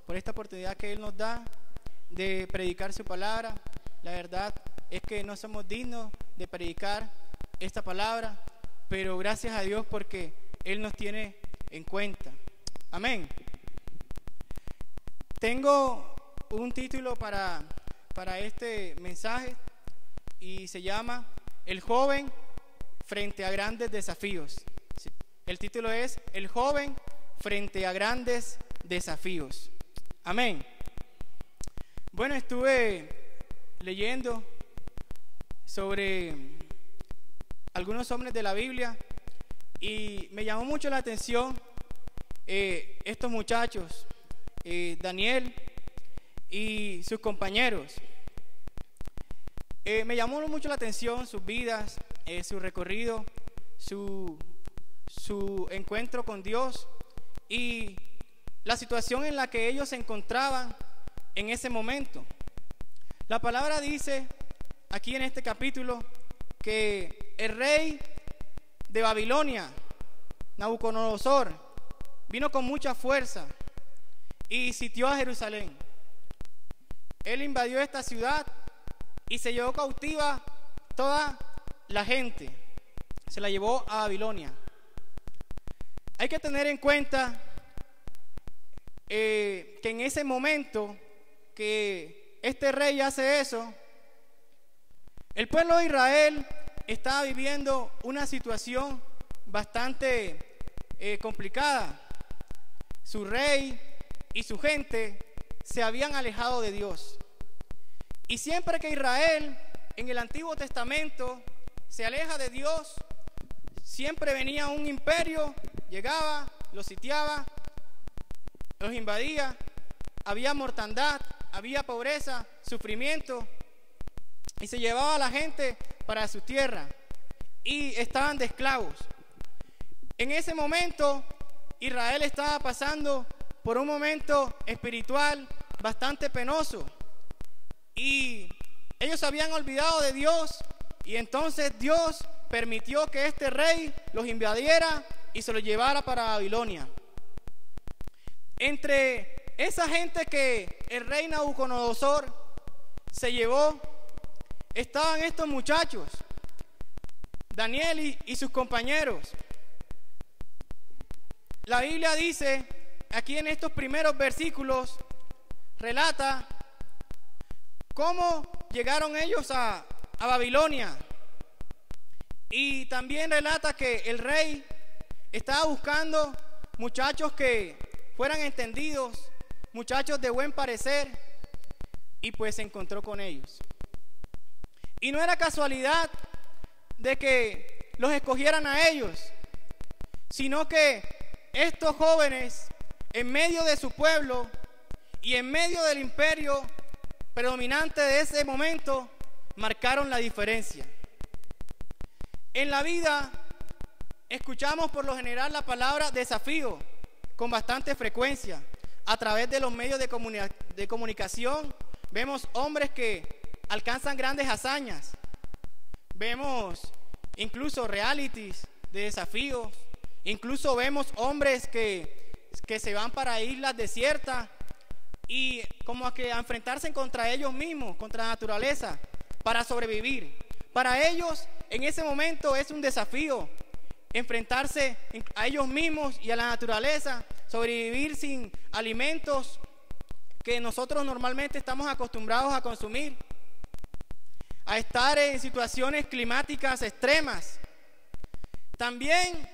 por esta oportunidad que Él nos da de predicar su palabra. La verdad es que no somos dignos de predicar esta palabra, pero gracias a Dios porque Él nos tiene en cuenta. Amén. Tengo un título para este mensaje y se llama El joven frente a grandes desafíos. El título es El joven frente a grandes desafíos. Amén. Bueno, estuve leyendo sobre algunos hombres de la Biblia y me llamó mucho la atención estos muchachos, Daniel y sus compañeros. Me llamó mucho la atención sus vidas, su recorrido, su encuentro con Dios y la situación en la que ellos se encontraban en ese momento. La palabra dice aquí en este capítulo que el rey de Babilonia, Nabucodonosor, vino con mucha fuerza y sitió a Jerusalén. Él invadió esta ciudad y se llevó cautiva toda la gente, se la llevó a Babilonia. Hay que tener en cuenta que en ese momento que este rey hace eso, el pueblo de Israel estaba viviendo una situación bastante complicada. Su rey y su gente se habían alejado de Dios. Y siempre que Israel en el Antiguo Testamento se aleja de Dios, siempre venía un imperio, llegaba, los sitiaba, los invadía, había mortandad, había pobreza, sufrimiento, y se llevaba a la gente para su tierra y estaban de esclavos. En ese momento Israel estaba pasando por un momento espiritual bastante penoso y ellos se habían olvidado de Dios, y entonces Dios permitió que este rey los invadiera y se los llevara para Babilonia. Entre esa gente que el rey Nabucodonosor se llevó estaban estos muchachos, Daniel y sus compañeros. La Biblia dice, aquí en estos primeros versículos, relata cómo llegaron ellos a Babilonia. Y también relata que el rey estaba buscando muchachos que fueran entendidos, muchachos de buen parecer, y pues se encontró con ellos. Y no era casualidad de que los escogieran a ellos, sino que estos jóvenes, en medio de su pueblo y en medio del imperio predominante de ese momento, marcaron la diferencia. En la vida escuchamos por lo general la palabra desafío con bastante frecuencia. A través de los medios de comunicación vemos hombres que alcanzan grandes hazañas. Vemos incluso realities de desafíos. Incluso vemos hombres que se van para islas desiertas y como a enfrentarse contra ellos mismos, contra la naturaleza, para sobrevivir. Para ellos en ese momento es un desafío enfrentarse a ellos mismos y a la naturaleza, sobrevivir sin alimentos que nosotros normalmente estamos acostumbrados a consumir, a estar en situaciones climáticas extremas. También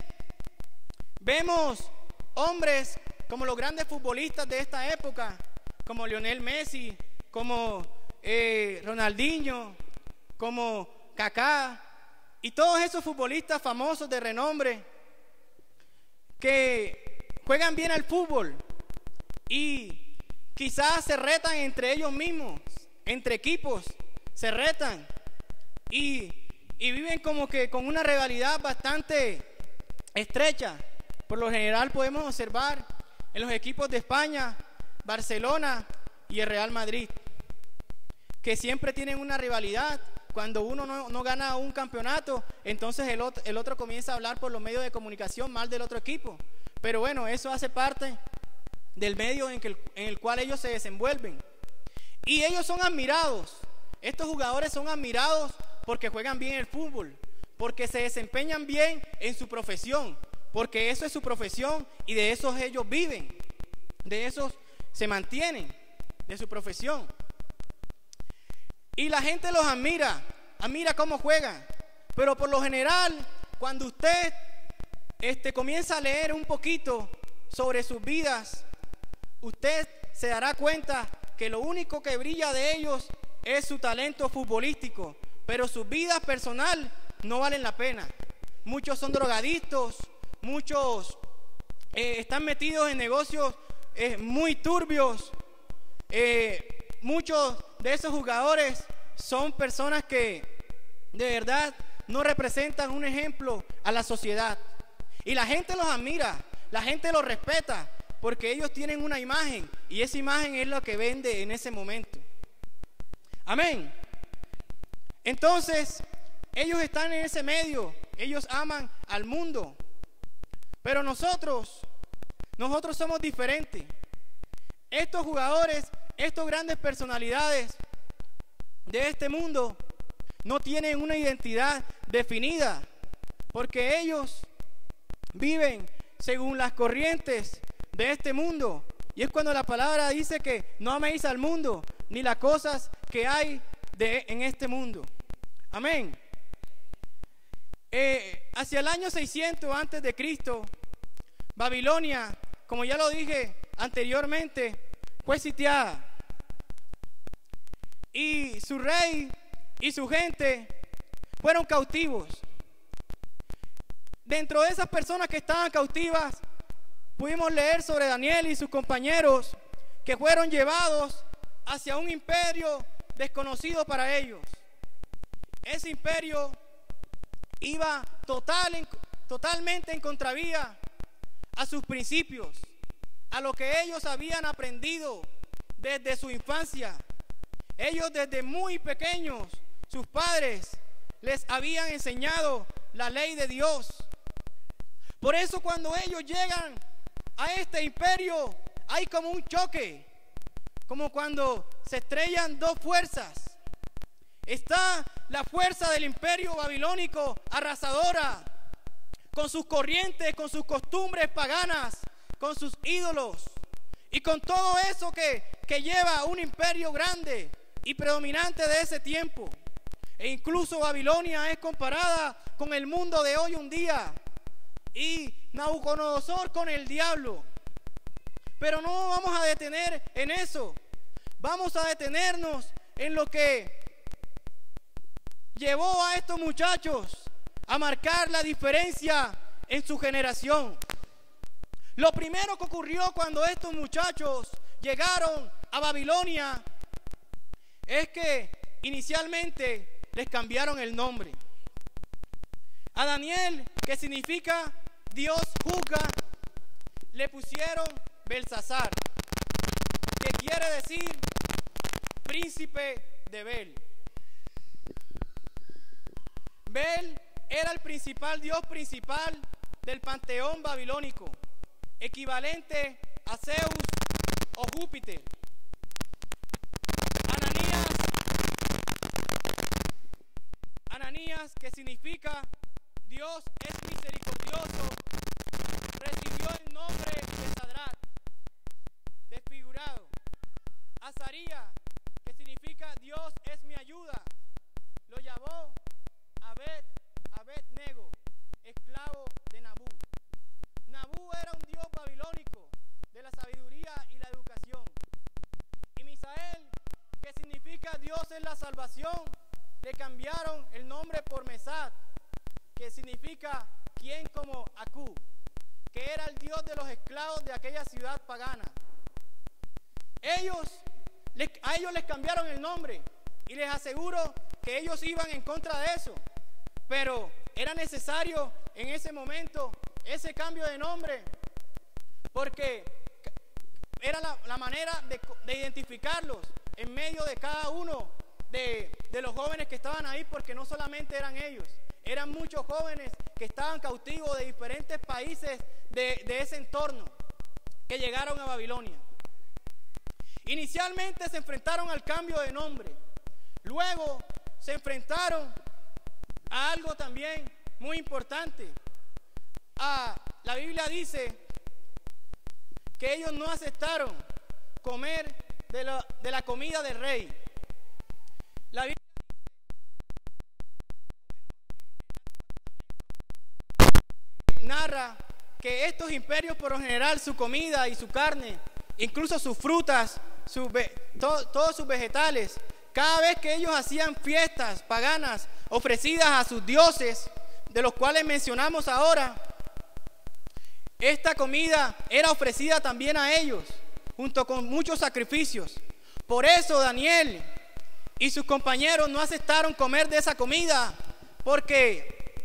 vemos hombres como los grandes futbolistas de esta época, como Lionel Messi, como Ronaldinho, como Kaká, y todos esos futbolistas famosos de renombre que juegan bien al fútbol y quizás se retan entre ellos mismos, entre equipos, se retan y viven como que con una rivalidad bastante estrecha. Por lo general podemos observar en los equipos de España, Barcelona y el Real Madrid, que siempre tienen una rivalidad. Cuando uno no gana un campeonato, entonces el otro comienza a hablar por los medios de comunicación mal del otro equipo. Pero bueno, eso hace parte del medio en el cual ellos se desenvuelven. Y ellos son admirados. Estos jugadores son admirados porque juegan bien el fútbol, porque se desempeñan bien en su profesión, porque eso es su profesión y de eso ellos viven, de eso se mantienen, de su profesión. Y la gente los admira cómo juegan, pero por lo general, cuando usted comienza a leer un poquito sobre sus vidas, usted se dará cuenta que lo único que brilla de ellos es su talento futbolístico, pero sus vidas personales no valen la pena. Muchos son drogadictos, muchos están metidos en negocios muy turbios. Muchos de esos jugadores son personas que de verdad no representan un ejemplo a la sociedad. Y la gente los admira, la gente los respeta, porque ellos tienen una imagen y esa imagen es lo que vende en ese momento. Amén. Entonces, ellos están en ese medio, ellos aman al mundo, pero nosotros somos diferentes. Estos jugadores, estas grandes personalidades de este mundo no tienen una identidad definida, porque ellos viven según las corrientes de este mundo. Y es cuando la palabra dice que no améis al mundo ni las cosas que hay en este mundo. Amén. Hacia el año 600 antes de Cristo, Babilonia, como ya lo dije anteriormente, fue sitiada. Y su rey y su gente fueron cautivos. Dentro de esas personas que estaban cautivas, pudimos leer sobre Daniel y sus compañeros que fueron llevados hacia un imperio desconocido para ellos. Ese imperio iba totalmente en contravía a sus principios, a lo que ellos habían aprendido desde su infancia. Ellos desde muy pequeños, sus padres les habían enseñado la ley de Dios. Por eso cuando ellos llegan a este imperio hay como un choque, como cuando se estrellan dos fuerzas. Está la fuerza del imperio babilónico arrasadora, con sus corrientes, con sus costumbres paganas, con sus ídolos y con todo eso que lleva un imperio grande y predominante de ese tiempo. E incluso Babilonia es comparada con el mundo de hoy en día y Nabucodonosor con el diablo. Pero no vamos a detener en eso. Vamos a detenernos en lo que llevó a estos muchachos a marcar la diferencia en su generación. Lo primero que ocurrió cuando estos muchachos llegaron a Babilonia es que inicialmente les cambiaron el nombre. A Daniel, que significa Dios juzga, le pusieron Belsasar, que quiere decir príncipe de Bel. Bel era el dios principal del panteón babilónico, equivalente a Zeus o Júpiter. Ananías, que significa Dios es misericordioso, recibió el nombre de Sadrach, desfigurado. Azarías, que significa Dios es mi ayuda, lo llamó Abed-Nego, esclavo de Nabú. Nabú era un dios babilónico de la sabiduría y la educación. Y Misael, que significa Dios es la salvación, le cambiaron el nombre por Mesad, que significa quien como Acú, que era el dios de los esclavos de aquella ciudad pagana. A ellos les cambiaron el nombre y les aseguro que ellos iban en contra de eso, pero era necesario en ese momento ese cambio de nombre porque era la manera de identificarlos en medio de cada uno de los jóvenes que estaban ahí, porque no solamente eran ellos, eran muchos jóvenes que estaban cautivos de diferentes países de ese entorno, que llegaron a Babilonia. Inicialmente se enfrentaron al cambio de nombre, luego se enfrentaron a algo también muy importante. La Biblia dice que ellos no aceptaron comer de la comida del rey. La Biblia narra que estos imperios, por lo general, su comida y su carne, incluso sus frutas, todos sus vegetales, cada vez que ellos hacían fiestas paganas ofrecidas a sus dioses, de los cuales mencionamos ahora, esta comida era ofrecida también a ellos, junto con muchos sacrificios. Por eso Daniel y sus compañeros no aceptaron comer de esa comida, porque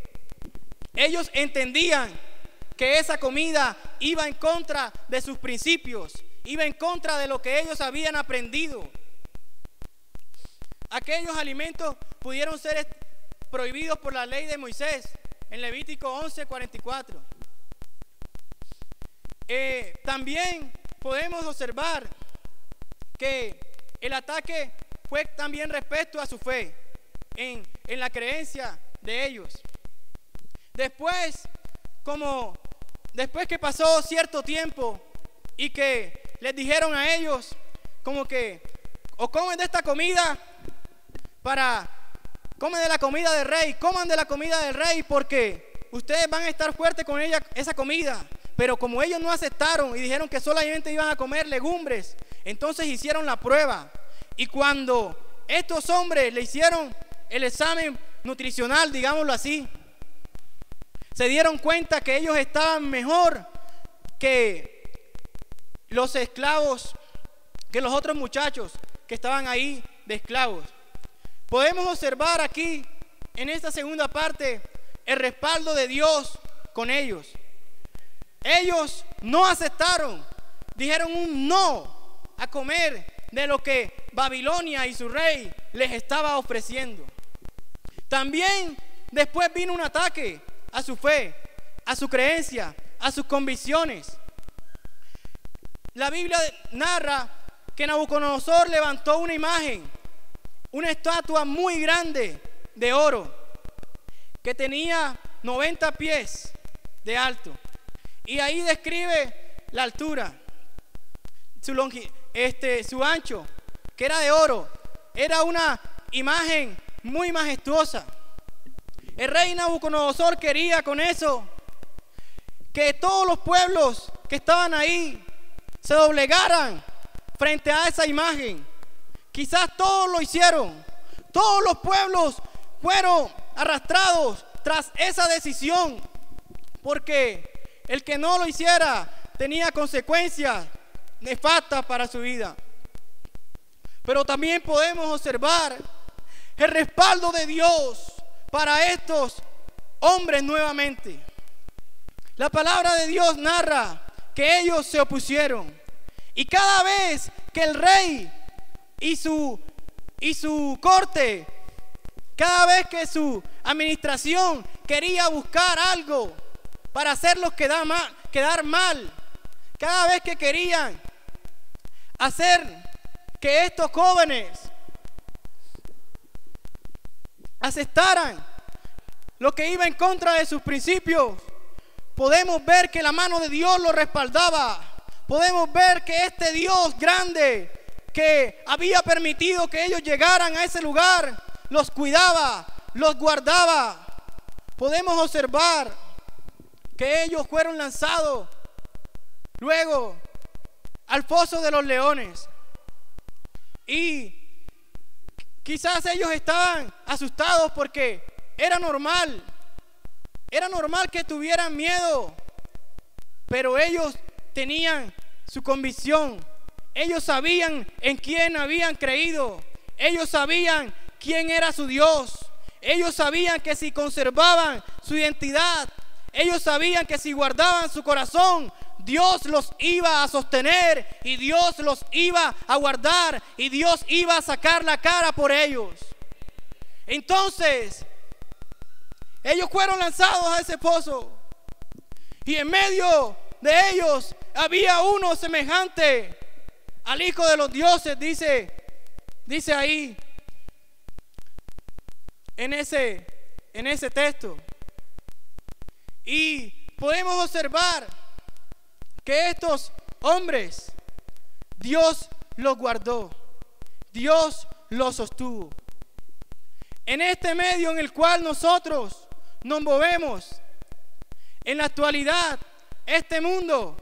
ellos entendían que esa comida iba en contra de sus principios, iba en contra de lo que ellos habían aprendido. Aquellos alimentos pudieron ser prohibidos por la ley de Moisés en Levítico 11:44. También podemos observar que el ataque fue también respecto a su fe, en la creencia de ellos. Después que pasó cierto tiempo y que les dijeron a ellos como que o comen de esta comida comen de la comida del rey, coman de la comida del rey porque ustedes van a estar fuertes con esa comida. Pero como ellos no aceptaron y dijeron que solamente iban a comer legumbres, entonces hicieron la prueba. Y cuando estos hombres le hicieron el examen nutricional, digámoslo así, se dieron cuenta que ellos estaban mejor que los esclavos, que los otros muchachos que estaban ahí de esclavos. Podemos observar aquí, en esta segunda parte, el respaldo de Dios con ellos. Ellos no aceptaron, dijeron un no a comer de lo que Babilonia y su rey les estaba ofreciendo. También después vino un ataque a su fe, a su creencia, a sus convicciones. La Biblia narra que Nabucodonosor levantó una imagen, una estatua muy grande de oro, que tenía 90 pies de alto. Y ahí describe la altura, su ancho, que era de oro. Era una imagen muy majestuosa. El rey Nabucodonosor quería con eso que todos los pueblos que estaban ahí se doblegaran frente a esa imagen. Quizás todos lo hicieron. Todos los pueblos fueron arrastrados tras esa decisión, porque el que no lo hiciera tenía consecuencias nefastas para su vida. Pero también podemos observar el respaldo de Dios para estos hombres nuevamente. La palabra de Dios narra que ellos se opusieron, y cada vez que el rey y su corte, cada vez que su administración quería buscar algo para hacerlos quedar mal, cada vez que querían hacer que estos jóvenes aceptaran lo que iba en contra de sus principios, podemos ver que la mano de Dios los respaldaba. Podemos ver que este Dios grande que había permitido que ellos llegaran a ese lugar los cuidaba, los guardaba. Podemos observar que ellos fueron lanzados luego al foso de los leones, y quizás ellos estaban asustados porque era normal que tuvieran miedo, pero ellos tenían su convicción. Ellos sabían en quién habían creído, ellos sabían quién era su Dios, ellos sabían que si conservaban su identidad, ellos sabían que si guardaban su corazón, Dios los iba a sostener, y Dios los iba a guardar, y Dios iba a sacar la cara por ellos. Entonces ellos fueron lanzados a ese pozo, y en medio de ellos había uno semejante al Hijo de los dioses, dice ahí en ese texto. Y podemos observar que estos hombres, Dios los guardó, Dios los sostuvo. En este medio en el cual nosotros nos movemos, en la actualidad, este mundo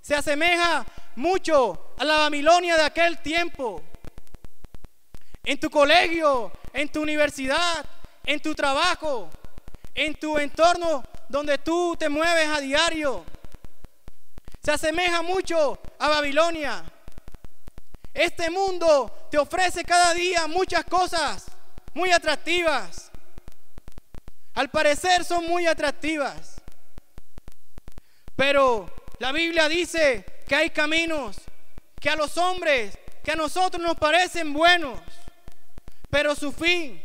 se asemeja mucho a la Babilonia de aquel tiempo. En tu colegio, en tu universidad, en tu trabajo, en tu entorno donde tú te mueves a diario, se asemeja mucho a Babilonia. Este mundo te ofrece cada día muchas cosas muy atractivas. Al parecer son muy atractivas. Pero la Biblia dice que hay caminos que a los hombres, que a nosotros nos parecen buenos, pero su fin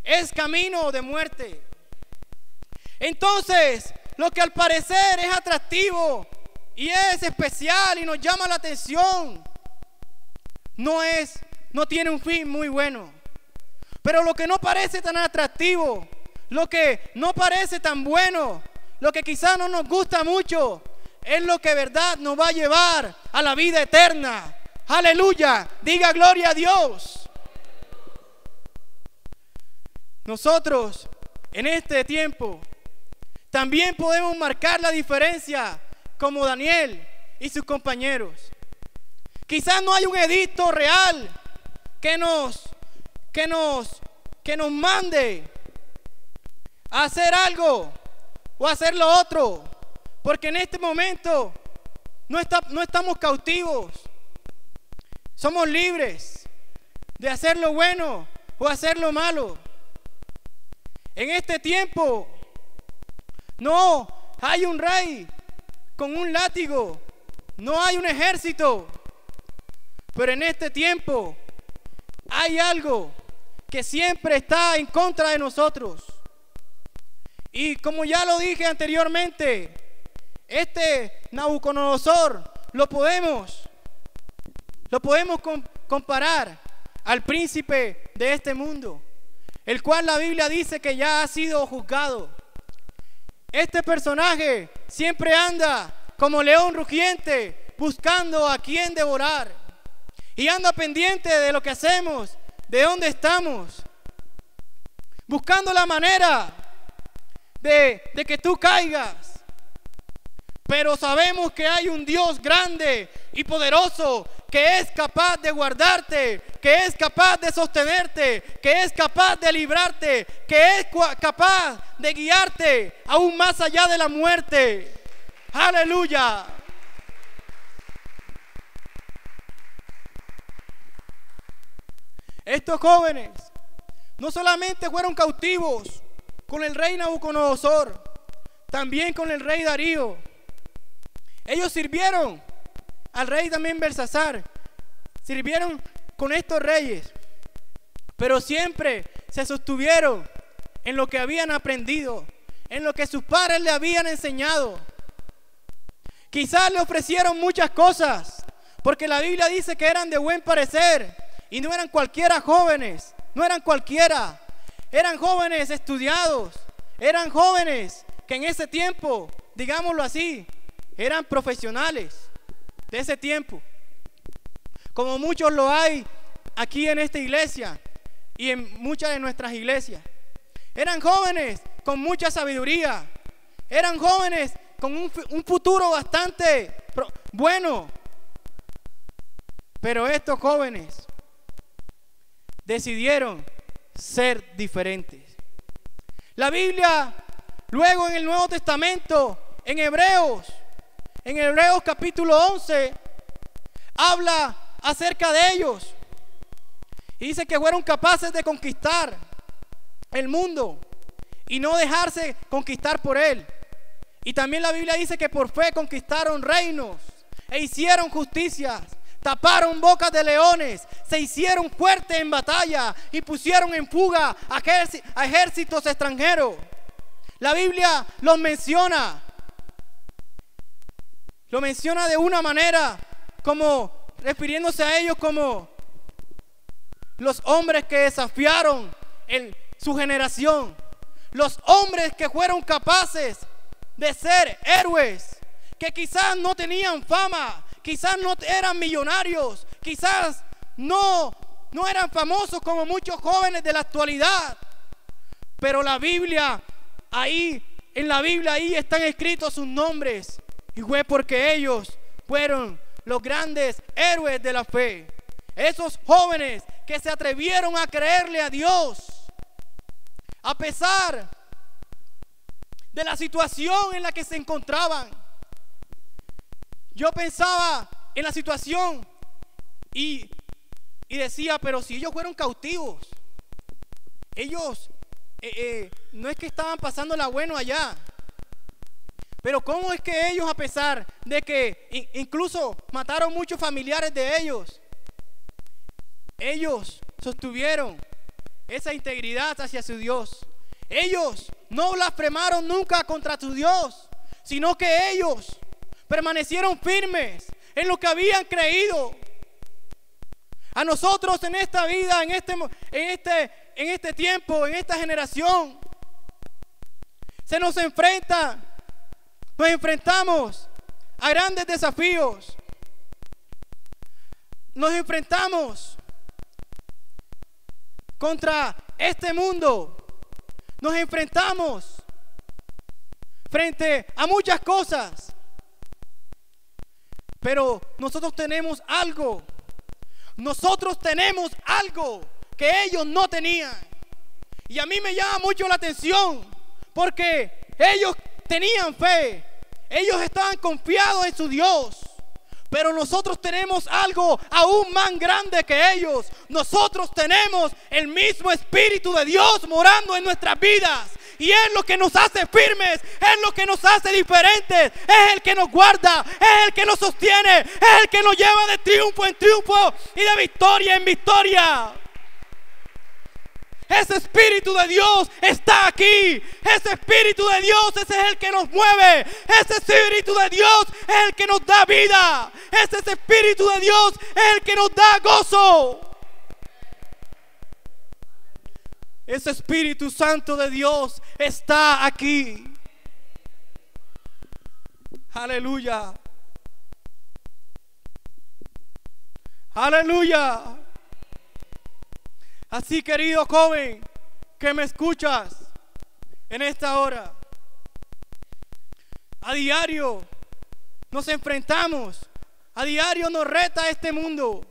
es camino de muerte. Entonces, lo que al parecer es atractivo y es especial y nos llama la atención, no tiene un fin muy bueno. Pero lo que no parece tan atractivo, lo que no parece tan bueno, lo que quizás no nos gusta mucho, es lo que verdad nos va a llevar a la vida eterna. Aleluya, diga gloria a Dios. Nosotros en este tiempo también podemos marcar la diferencia como Daniel y sus compañeros. Quizás no hay un edicto real que nos mande a hacer algo o a hacer lo otro, porque en este momento no estamos cautivos, somos libres de hacer lo bueno o hacer lo malo. En este tiempo no hay un rey con un látigo, no hay un ejército, pero en este tiempo hay algo que siempre está en contra de nosotros. Y como ya lo dije anteriormente, este Nabucodonosor lo podemos comparar al príncipe de este mundo, el cual la Biblia dice que ya ha sido juzgado. Este personaje siempre anda como león rugiente buscando a quien devorar, y anda pendiente de lo que hacemos, de dónde estamos, buscando la manera de que tú caigas. Pero sabemos que hay un Dios grande y poderoso que es capaz de guardarte, que es capaz de sostenerte, que es capaz de librarte, que es capaz de guiarte aún más allá de la muerte. Aleluya. Estos jóvenes no solamente fueron cautivos con el rey Nabucodonosor, también con el rey Darío. Ellos sirvieron al rey también Belsasar, sirvieron con estos reyes, pero siempre se sostuvieron en lo que habían aprendido, en lo que sus padres le habían enseñado. Quizás le ofrecieron muchas cosas, porque la Biblia dice que eran de buen parecer, y no eran cualquiera jóvenes, no eran cualquiera, eran jóvenes estudiados, eran jóvenes que en ese tiempo, digámoslo así, eran profesionales de ese tiempo, como muchos lo hay aquí en esta iglesia y en muchas de nuestras iglesias. Eran jóvenes con mucha sabiduría, eran jóvenes con un futuro bastante bueno, pero estos jóvenes decidieron ser diferentes. La Biblia luego en el Nuevo Testamento, en Hebreos capítulo 11, habla acerca de ellos y dice que fueron capaces de conquistar el mundo y no dejarse conquistar por él. Y también la Biblia dice que por fe conquistaron reinos e hicieron justicias, taparon bocas de leones, se hicieron fuertes en batalla y pusieron en fuga a ejércitos extranjeros. La Biblia los menciona lo menciona de una manera como refiriéndose a ellos como los hombres que desafiaron su generación, los hombres que fueron capaces de ser héroes, que quizás no tenían fama, quizás no eran millonarios, quizás no eran famosos como muchos jóvenes de la actualidad, pero la Biblia, ahí en la Biblia ahí están escritos sus nombres, y fue porque ellos fueron los grandes héroes de la fe, esos jóvenes que se atrevieron a creerle a Dios a pesar de la situación en la que se encontraban. Yo pensaba en la situación y decía, pero si ellos fueron cautivos, ellos no es que estaban pasándola bueno allá, pero cómo es que ellos, a pesar de que incluso mataron muchos familiares de ellos sostuvieron esa integridad hacia su Dios. Ellos no blasfemaron nunca contra su Dios, sino que ellos permanecieron firmes en lo que habían creído. A nosotros en esta vida, en este tiempo, en esta generación, nos enfrentamos a grandes desafíos. Nos enfrentamos contra este mundo. Nos enfrentamos frente a muchas cosas. Pero nosotros tenemos algo. Nosotros tenemos algo que ellos no tenían. Y a mí me llama mucho la atención porque ellos tenían fe. Ellos estaban confiados en su Dios. Pero nosotros tenemos algo aún más grande que ellos. Nosotros tenemos el mismo Espíritu de Dios morando en nuestras vidas. Y es lo que nos hace firmes, es lo que nos hace diferentes, es el que nos guarda, es el que nos sostiene, es el que nos lleva de triunfo en triunfo y de victoria en victoria. Ese Espíritu de Dios está aquí. Ese Espíritu de Dios, ese es el que nos mueve. Ese Espíritu de Dios es el que nos da vida. Ese Espíritu de Dios es el que nos da gozo. Ese Espíritu Santo de Dios está aquí. Aleluya. Aleluya. Así, querido joven que me escuchas en esta hora, a diario nos enfrentamos, a diario nos reta este mundo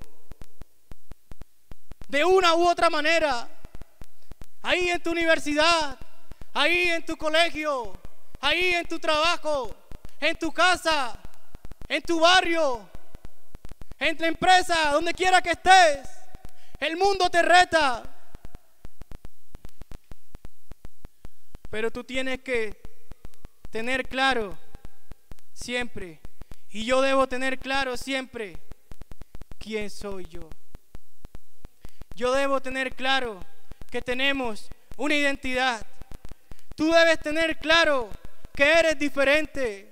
de una u otra manera. Ahí en tu universidad, ahí en tu colegio, ahí en tu trabajo, en tu casa, en tu barrio, en tu empresa, donde quiera que estés. El mundo te reta, pero tú tienes que tener claro siempre, y yo debo tener claro siempre, quién soy yo. Yo debo tener claro que tenemos una identidad. Tú debes tener claro que eres diferente,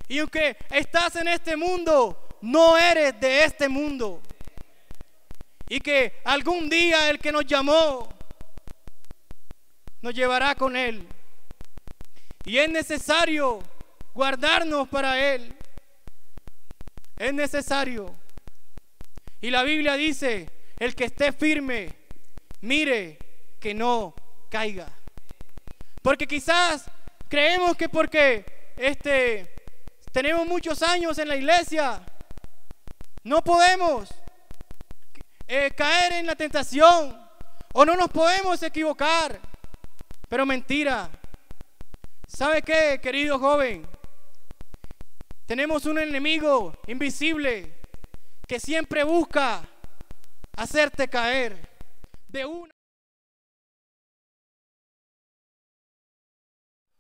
y aunque estás en este mundo, no eres de este mundo. Y que algún día el que nos llamó nos llevará con Él. Y es necesario guardarnos para Él. Es necesario. Y la Biblia dice, el que esté firme, mire que no caiga. Porque quizás creemos que porque tenemos muchos años en la iglesia, no podemos caer en la tentación, o no nos podemos equivocar. Pero mentira. ¿Sabe qué, querido joven? Tenemos un enemigo invisible que siempre busca hacerte caer de una.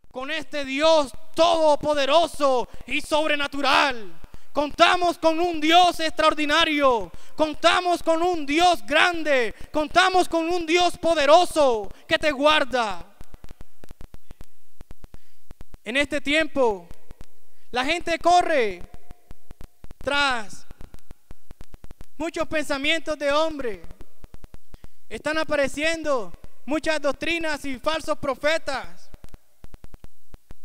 Con este Dios todopoderoso y sobrenatural, contamos con un Dios extraordinario, contamos con un Dios grande, contamos con un Dios poderoso que te guarda. En este tiempo, La gente corre tras muchos pensamientos de hombre. Están apareciendo muchas doctrinas y falsos profetas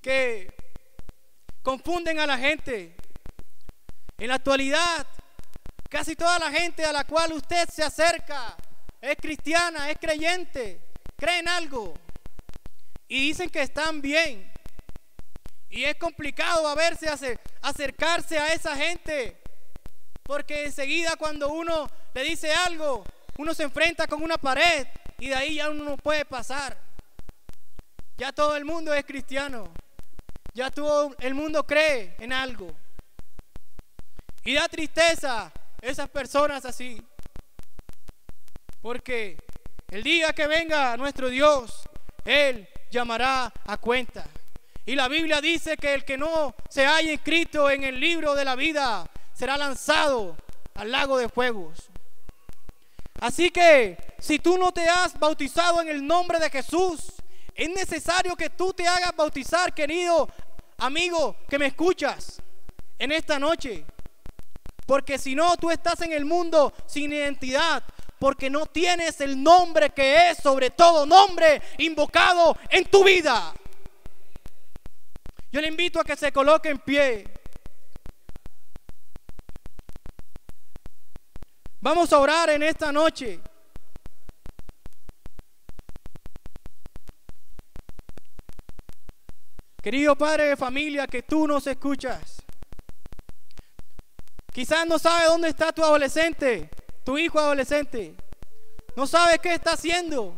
que confunden a la gente. En la actualidad, casi toda la gente a la cual usted se acerca es cristiana, es creyente, creen algo y dicen que están bien. Y es complicado a veces acercarse a esa gente, porque enseguida cuando uno le dice algo, uno se enfrenta con una pared y de ahí ya uno no puede pasar. Ya todo el mundo es cristiano, ya todo el mundo cree en algo. Y da tristeza esas personas así, porque el día que venga nuestro Dios, Él llamará a cuenta. Y la Biblia dice que el que no se haya inscrito en el libro de la vida será lanzado al lago de fuegos. Así que si tú no te has bautizado en el nombre de Jesús, es necesario que tú te hagas bautizar, querido amigo que me escuchas en esta noche. Porque si no, tú estás en el mundo sin identidad, porque no tienes el nombre que es sobre todo nombre invocado en tu vida. Yo le invito a que se coloque en pie. Vamos a orar en esta noche. Querido padre de familia que tú nos escuchas, quizás no sabes dónde está tu adolescente, tu hijo adolescente. No sabes qué está haciendo.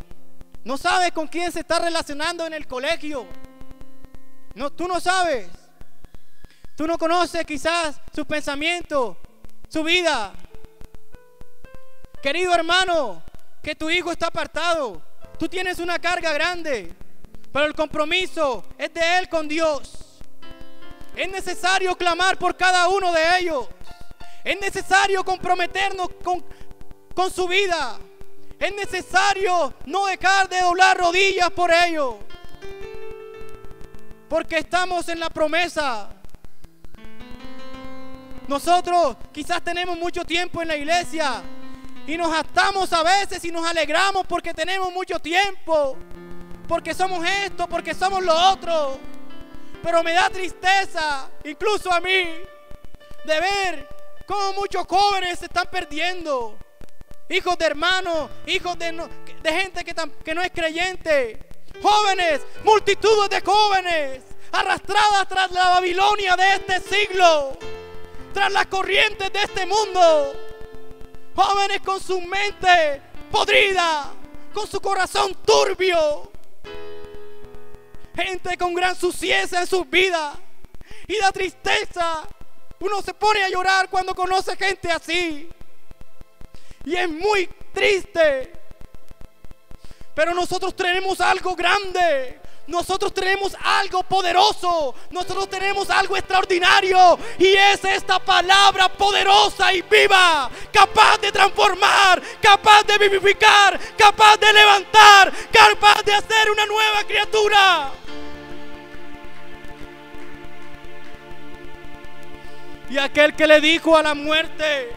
No sabes con quién se está relacionando en el colegio. No, tú no sabes. Tú no conoces quizás sus pensamientos, su vida. Querido hermano, que tu hijo está apartado. Tú tienes una carga grande, pero el compromiso es de él con Dios. Es necesario clamar por cada uno de ellos. Es necesario comprometernos con su vida. Es necesario no dejar de doblar rodillas por ellos, porque estamos en la promesa. Nosotros quizás tenemos mucho tiempo en la iglesia y nos jactamos a veces y nos alegramos porque tenemos mucho tiempo, porque somos esto, porque somos lo otro. Pero me da tristeza, incluso a mí, de ver cómo muchos jóvenes se están perdiendo. Hijos de hermanos, hijos de gente que no es creyente. Jóvenes, multitudes de jóvenes arrastradas tras la Babilonia de este siglo, tras las corrientes de este mundo. Jóvenes con su mente podrida, con su corazón turbio. Gente con gran suciedad en sus vidas. Y da tristeza. Uno se pone a llorar cuando conoce gente así. Y es muy triste. Pero nosotros tenemos algo grande. Nosotros tenemos algo poderoso. Nosotros tenemos algo extraordinario. Y es esta palabra poderosa y viva, capaz de transformar, capaz de vivificar, capaz de levantar, capaz de hacer una nueva criatura. Y aquel que le dijo a la muerte: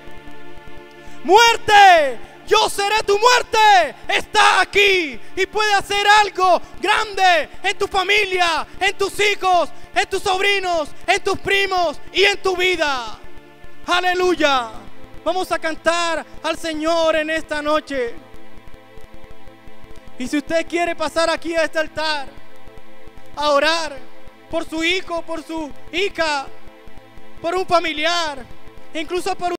muerte, yo seré tu muerte, está aquí y puede hacer algo grande en tu familia, en tus hijos, en tus sobrinos, en tus primos y en tu vida. Aleluya. Vamos a cantar al Señor en esta noche. Y si usted quiere pasar aquí a este altar a orar por su hijo, por su hija, por un familiar, incluso por